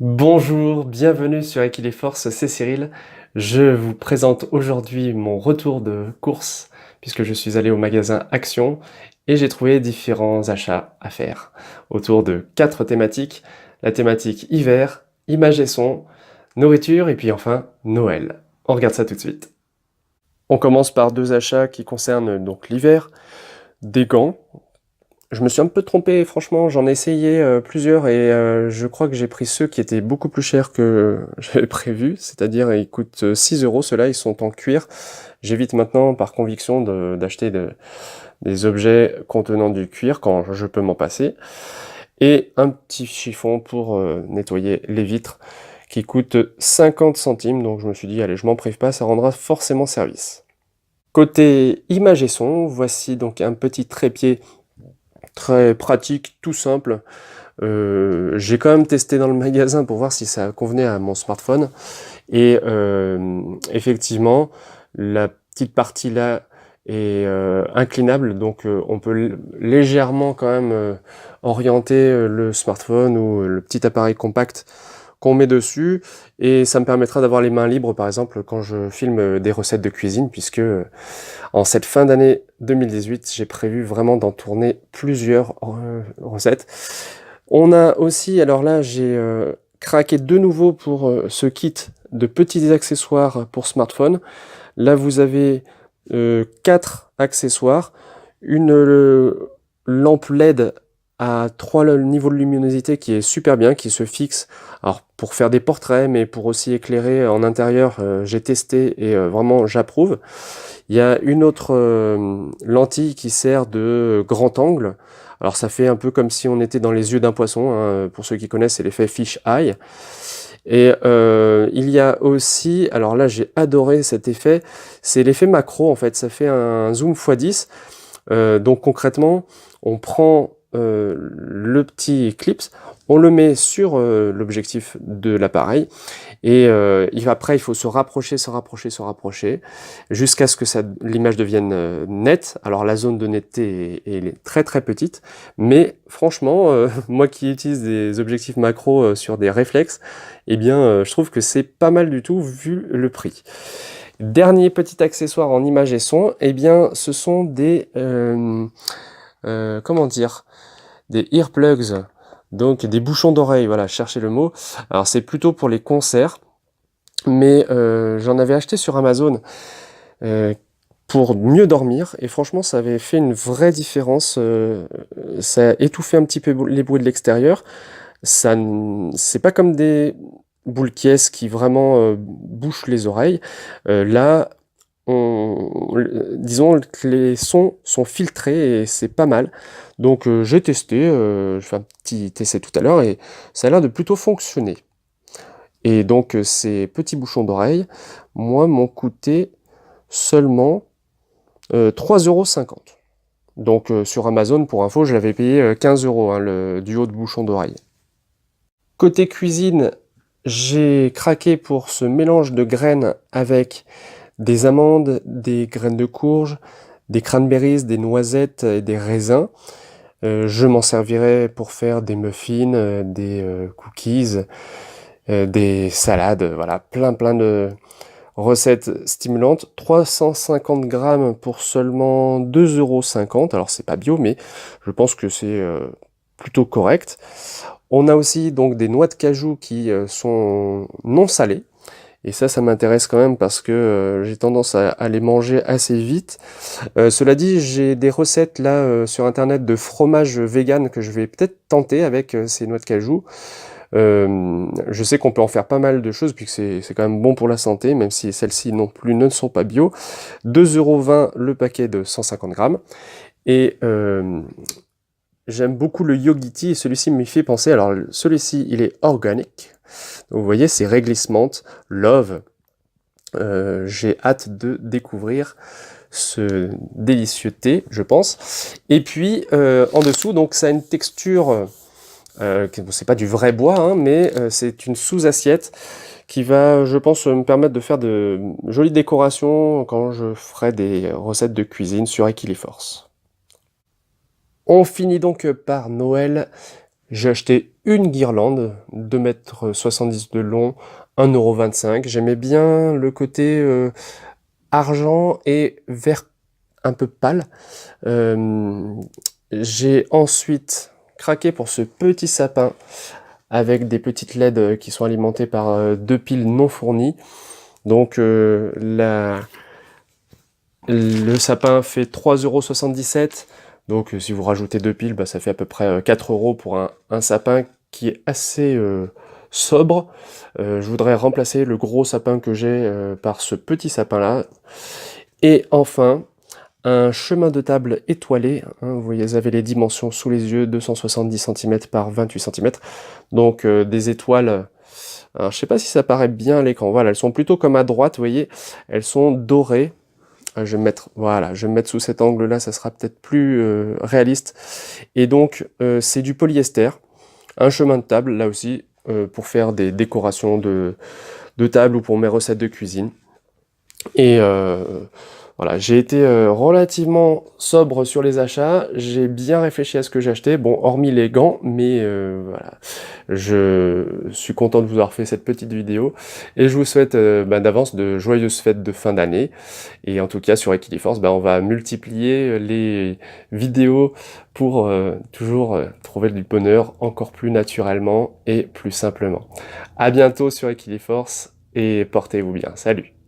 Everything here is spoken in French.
Bonjour, bienvenue sur Equileforce, c'est Cyril. Je vous présente aujourd'hui mon retour de course puisque je suis allé au magasin Action et j'ai trouvé différents achats à faire autour de 4 thématiques. La thématique hiver, images et son, nourriture et puis enfin Noël. On regarde ça tout de suite. On commence par deux achats qui concernent donc l'hiver, des gants. Je me suis un peu trompé, franchement, j'en ai essayé plusieurs et je crois que j'ai pris ceux qui étaient beaucoup plus chers que j'avais prévu, c'est-à-dire ils coûtent 6 euros, ceux-là ils sont en cuir. J'évite maintenant par conviction d'acheter des objets contenant du cuir quand je peux m'en passer. Et un petit chiffon pour nettoyer les vitres qui coûte 50 centimes, donc je me suis dit, allez, je m'en prive pas, ça rendra forcément service. Côté image et son, voici donc un petit trépied très pratique, tout simple. J'ai quand même testé dans le magasin pour voir si ça convenait à mon smartphone. Et effectivement, la petite partie là est inclinable, donc on peut légèrement quand même orienter le smartphone ou le petit appareil compact qu'on met dessus, et ça me permettra d'avoir les mains libres par exemple quand je filme des recettes de cuisine, puisque en cette fin d'année 2018, j'ai prévu vraiment d'en tourner plusieurs recettes. On a aussi, alors là, j'ai craqué de nouveau pour ce kit de petits accessoires pour smartphone. Là, vous avez 4 accessoires, une lampe LED à 3 niveaux de luminosité qui est super bien, qui se fixe alors pour faire des portraits, mais pour aussi éclairer en intérieur. J'ai testé et vraiment j'approuve. Il y a une autre lentille qui sert de grand angle. Alors ça fait un peu comme si on était dans les yeux d'un poisson, hein. Pour ceux qui connaissent, c'est l'effet fish eye. Et il y a aussi, alors là j'ai adoré cet effet, c'est l'effet macro en fait, ça fait un zoom x10. Donc concrètement, on prend le petit clip, on le met sur l'objectif de l'appareil, et après il faut se rapprocher, jusqu'à ce que l'image devienne nette. Alors la zone de netteté est très très petite, mais franchement, moi qui utilise des objectifs macro sur des réflexes, eh bien je trouve que c'est pas mal du tout vu le prix. Dernier petit accessoire en image et son, eh bien ce sont des comment dire, des earplugs, donc des bouchons d'oreille, voilà, cherchez le mot. Alors c'est plutôt pour les concerts, mais j'en avais acheté sur Amazon euh, pour mieux dormir, et franchement ça avait fait une vraie différence. Ça étouffait un petit peu les bruits de l'extérieur. C'est pas comme des boules qui vraiment bouchent les oreilles. Là, disons que les sons sont filtrés et c'est pas mal. Donc j'ai testé, je fais un petit essai tout à l'heure et ça a l'air de plutôt fonctionner. Et donc ces petits bouchons d'oreille, moi, m'ont coûté seulement 3,50 €. Donc sur Amazon, pour info, je l'avais payé 15 euros, hein, le duo de bouchons d'oreille. Côté cuisine, j'ai craqué pour ce mélange de graines avec des amandes, des graines de courge, des cranberries, des noisettes et des raisins. Je m'en servirai pour faire des muffins, des cookies, des salades, voilà, plein de recettes stimulantes. 350 grammes pour seulement 2,50 €. Alors c'est pas bio, mais je pense que c'est plutôt correct. On a aussi donc des noix de cajou qui sont non salées. Et ça m'intéresse quand même parce que j'ai tendance à les manger assez vite. Cela dit, j'ai des recettes là sur internet de fromage vegan que je vais peut-être tenter avec ces noix de cajou. Je sais qu'on peut en faire pas mal de choses puisque c'est quand même bon pour la santé, même si celles-ci non plus ne sont pas bio. 2,20 € le paquet de 150 grammes. Et j'aime beaucoup le Yogiti et celui-ci me fait penser, alors celui-ci il est organique. Donc vous voyez, c'est Réglissement Love. J'ai hâte de découvrir ce délicieux thé, je pense. Et puis en dessous, donc ça a une texture, c'est pas du vrai bois, hein, mais c'est une sous-assiette qui va, je pense, me permettre de faire de jolies décorations quand je ferai des recettes de cuisine sur Equiliforce. On finit donc par Noël. J'ai acheté une guirlande, 2,70 m de long, 1,25 €. J'aimais bien le côté argent et vert un peu pâle. J'ai ensuite craqué pour ce petit sapin avec des petites LED qui sont alimentées par 2 piles non fournies. Donc le sapin fait 3,77 €. Donc si vous rajoutez 2 piles, bah, ça fait à peu près 4 € pour un sapin qui est assez sobre. Je voudrais remplacer le gros sapin que j'ai par ce petit sapin-là. Et enfin, un chemin de table étoilé, hein, vous voyez, vous avez les dimensions sous les yeux, 270 cm par 28 cm. Donc des étoiles, alors je sais pas si ça paraît bien à l'écran, voilà, elles sont plutôt comme à droite, vous voyez, elles sont dorées. Je vais me mettre, voilà, je vais me mettre sous cet angle-là, ça sera peut-être plus réaliste. Et donc c'est du polyester, un chemin de table, là aussi, pour faire des décorations de table ou pour mes recettes de cuisine. Et voilà, j'ai été relativement sobre sur les achats, j'ai bien réfléchi à ce que j'ai acheté, bon, hormis les gants, mais voilà, je suis content de vous avoir fait cette petite vidéo, et je vous souhaite d'avance de joyeuses fêtes de fin d'année, et en tout cas sur Equiliforce, on va multiplier les vidéos pour toujours trouver du bonheur encore plus naturellement et plus simplement. À bientôt sur Equiliforce, et portez-vous bien, salut!